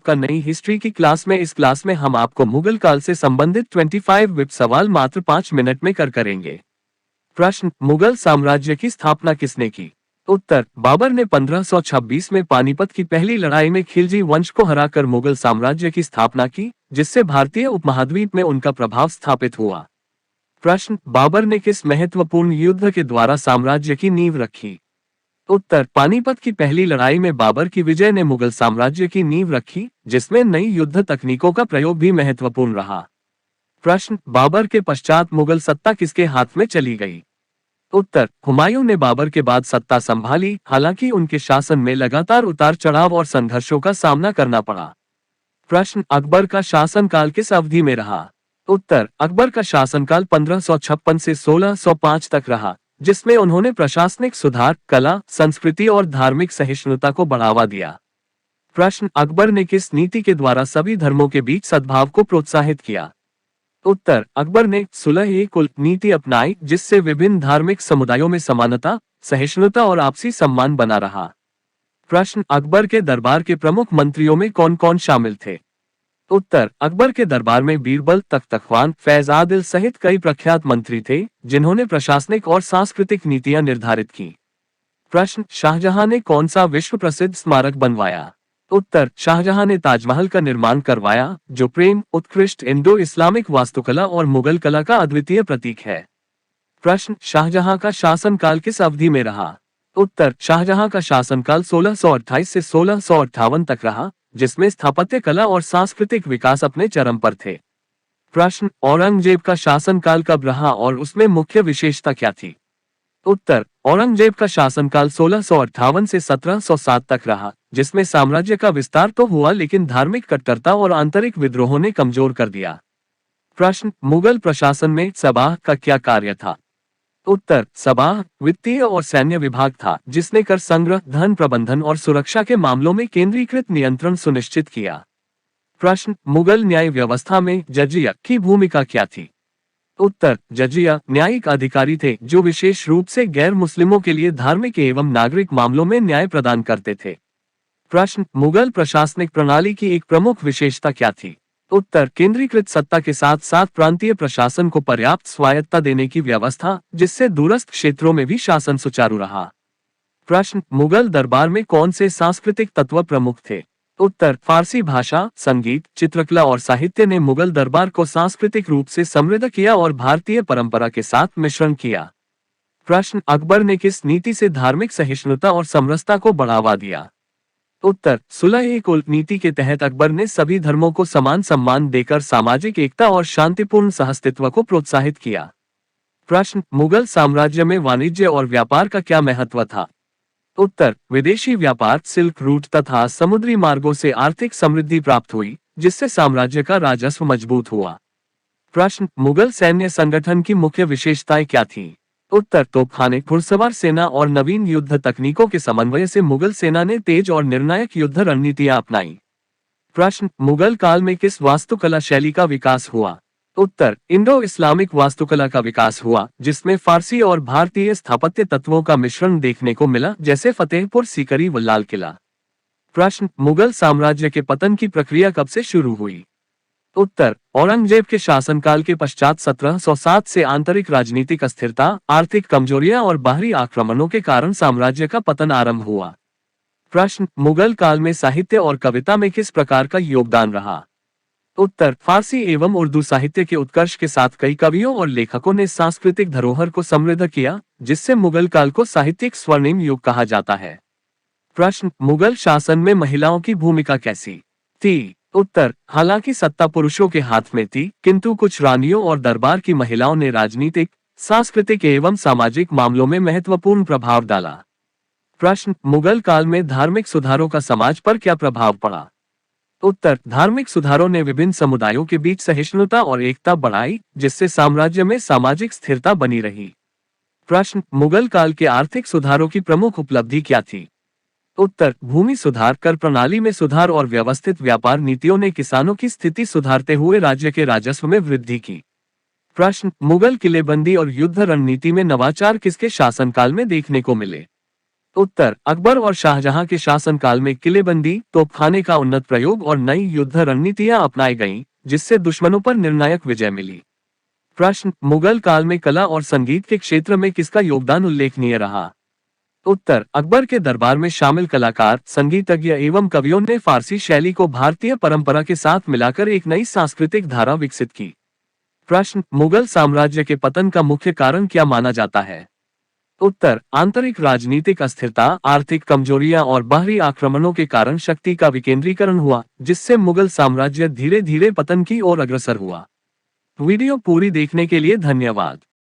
आपका नई हिस्ट्री की क्लास में। इस क्लास में हम आपको मुगल काल से संबंधित 25 विप सवाल मात्र 5 मिनट में करेंगे। प्रश्न, मुगल साम्राज्य की स्थापना किसने की? उत्तर, बाबर ने 1526 में पानीपत की पहली लड़ाई में खिलजी वंश को हराकर मुगल साम्राज्य की स्थापना की, जिससे भारतीय उपमहाद्वीप में उनका प्रभाव स्थापित हुआ। प्रश्न, बाबर ने किस महत्वपूर्ण युद्ध के द्वारा साम्राज्य की नींव रखी? उत्तर, पानीपत की पहली लड़ाई में बाबर की विजय ने मुगल साम्राज्य की नींव रखी, जिसमें नई युद्ध तकनीकों का प्रयोग भी महत्वपूर्ण रहा। प्रश्न, बाबर के पश्चात मुगल सत्ता किसके हाथ में चली गई? उत्तर, हुमायूं ने बाबर के बाद सत्ता संभाली, हालांकि उनके शासन में लगातार उतार चढ़ाव और संघर्षों का सामना करना पड़ा। प्रश्न, अकबर का शासनकाल किस अवधि में रहा? उत्तर, अकबर का शासनकाल 1556 से 1605 तक रहा, जिसमें उन्होंने प्रशासनिक सुधार, कला, संस्कृति और धार्मिक सहिष्णुता को बढ़ावा दिया। प्रश्न, अकबर ने किस नीति के द्वारा सभी धर्मों के बीच सद्भाव को प्रोत्साहित किया? उत्तर, अकबर ने सुलह-ए-कुल नीति अपनाई, जिससे विभिन्न धार्मिक समुदायों में समानता, सहिष्णुता और आपसी सम्मान बना रहा। प्रश्न, अकबर के दरबार के प्रमुख मंत्रियों में कौन कौन शामिल थे? उत्तर, अकबर के दरबार में बीरबल, तख्तखान, फैज आदिल सहित कई प्रख्यात मंत्री थे, जिन्होंने प्रशासनिक और सांस्कृतिक नीतियां निर्धारित की। प्रश्न, शाहजहां ने कौन सा विश्व प्रसिद्ध स्मारक बनवाया? उत्तर, शाहजहां ने ताजमहल का निर्माण करवाया, जो प्रेम, उत्कृष्ट इंडो इस्लामिक वास्तुकला और मुगल कला का अद्वितीय प्रतीक है। प्रश्न, शाहजहां का शासनकाल किस अवधि में रहा? उत्तर, शाहजहां का शासनकाल 1628 से 1658 तक रहा, जिसमें स्थापत्य कला और सांस्कृतिक विकास अपने चरम पर थे। प्रश्न, औरंगजेब का शासनकाल कब रहा और उसमें मुख्य विशेषता क्या थी? उत्तर, औरंगजेब का शासनकाल 1658 से 1707 तक रहा, जिसमें साम्राज्य का विस्तार तो हुआ, लेकिन धार्मिक कट्टरता और आंतरिक विद्रोहों ने कमजोर कर दिया। प्रश्न, मुगल प्रशासन में सबाह का क्या कार्य था? उत्तर, सबाह वित्तीय और सैन्य विभाग था, जिसने कर संग्रह, धन प्रबंधन और सुरक्षा के मामलों में केंद्रीकृत नियंत्रण सुनिश्चित किया। प्रश्न, मुगल न्याय व्यवस्था में जजिया की भूमिका क्या थी? उत्तर, जजिया न्यायिक अधिकारी थे, जो विशेष रूप से गैर मुस्लिमों के लिए धार्मिक एवं नागरिक मामलों में न्याय प्रदान करते थे। प्रश्न, मुगल प्रशासनिक प्रणाली की एक प्रमुख विशेषता क्या थी? उत्तर, केंद्रीकृत सत्ता के साथ साथ प्रांतीय प्रशासन को पर्याप्त स्वायत्तता देने की व्यवस्था, जिससे दूरस्थ क्षेत्रों में भी शासन सुचारू रहा। प्रश्न, मुगल दरबार में कौन से सांस्कृतिक तत्व प्रमुख थे? उत्तर, फारसी भाषा, संगीत, चित्रकला और साहित्य ने मुगल दरबार को सांस्कृतिक रूप से समृद्ध किया और भारतीय परंपरा के साथ मिश्रण किया। प्रश्न, अकबर ने किस नीति से धार्मिक सहिष्णुता और समरसता को बढ़ावा दिया? उत्तर, सुलह-ए-कुल नीति के तहत अकबर ने सभी धर्मों को समान सम्मान देकर सामाजिक एकता और शांतिपूर्ण सहअस्तित्व को प्रोत्साहित किया। प्रश्न, मुगल साम्राज्य में वाणिज्य और व्यापार का क्या महत्व था? उत्तर, विदेशी व्यापार, सिल्क रूट तथा समुद्री मार्गों से आर्थिक समृद्धि प्राप्त हुई, जिससे साम्राज्य का राजस्व मजबूत हुआ। प्रश्न, मुगल सैन्य संगठन की मुख्य विशेषताएं क्या थीं? उत्तर, तोपखाने, घुड़सवार सेना और नवीन युद्ध तकनीकों के समन्वय से मुगल सेना ने तेज और निर्णायक युद्ध रणनीतियां अपनाई। प्रश्न, मुगल काल में किस वास्तुकला शैली का विकास हुआ? उत्तर, इंडो इस्लामिक वास्तुकला का विकास हुआ, जिसमें फारसी और भारतीय स्थापत्य तत्वों का मिश्रण देखने को मिला, जैसे फतेहपुर सीकरी व लाल किला। प्रश्न, मुगल साम्राज्य के पतन की प्रक्रिया कब से शुरू हुई? उत्तर, औरंगजेब के शासनकाल के पश्चात 1707 से आंतरिक राजनीतिक अस्थिरता, आर्थिक कमजोरियां और बाहरी आक्रमणों के कारण साम्राज्य का पतन आरंभ हुआ। प्रश्न, मुगल काल में साहित्य और कविता में किस प्रकार का योगदान रहा? उत्तर, फारसी एवं उर्दू साहित्य के उत्कर्ष के साथ कई कवियों और लेखकों ने सांस्कृतिक धरोहर को समृद्ध किया, जिससे मुगल काल को साहित्यिक स्वर्णिम युग कहा जाता है। प्रश्न, मुगल शासन में महिलाओं की भूमिका कैसी थी? उत्तर, हालांकि सत्ता पुरुषों के हाथ में थी, किंतु कुछ रानियों और दरबार की महिलाओं ने राजनीतिक, सांस्कृतिक एवं सामाजिक मामलों में महत्वपूर्ण प्रभाव डाला। प्रश्न, मुगल काल में धार्मिक सुधारों का समाज पर क्या प्रभाव पड़ा? उत्तर, धार्मिक सुधारों ने विभिन्न समुदायों के बीच सहिष्णुता और एकता बढ़ाई, जिससे साम्राज्य में सामाजिक स्थिरता बनी रही। प्रश्न, मुगल काल के आर्थिक सुधारों की प्रमुख उपलब्धि क्या थी? उत्तर, भूमि सुधार, कर प्रणाली में सुधार और व्यवस्थित व्यापार नीतियों ने किसानों की स्थिति सुधारते हुए राज्य के राजस्व में वृद्धि की। प्रश्न, मुगल किलेबंदी और युद्ध रणनीति में नवाचार किसके शासनकाल में देखने को मिले? उत्तर, अकबर और शाहजहां के शासनकाल में किलेबंदी, तोपखाने का उन्नत प्रयोग और नई युद्ध रणनीतियां अपनाई गईं, जिससे दुश्मनों पर निर्णायक विजय मिली। प्रश्न, मुगल काल में कला और संगीत के क्षेत्र में किसका योगदान उल्लेखनीय रहा? उत्तर, अकबर के दरबार में शामिल कलाकार, संगीतज्ञ एवं कवियों ने फारसी शैली को भारतीय परंपरा के साथ मिलाकर एक नई सांस्कृतिक धारा विकसित की। प्रश्न, मुगल साम्राज्य के पतन का मुख्य कारण क्या माना जाता है? उत्तर, आंतरिक राजनीतिक अस्थिरता, आर्थिक कमजोरियां और बाहरी आक्रमणों के कारण शक्ति का विकेंद्रीकरण हुआ, जिससे मुगल साम्राज्य धीरे धीरे पतन की ओर अग्रसर हुआ। वीडियो पूरी देखने के लिए धन्यवाद।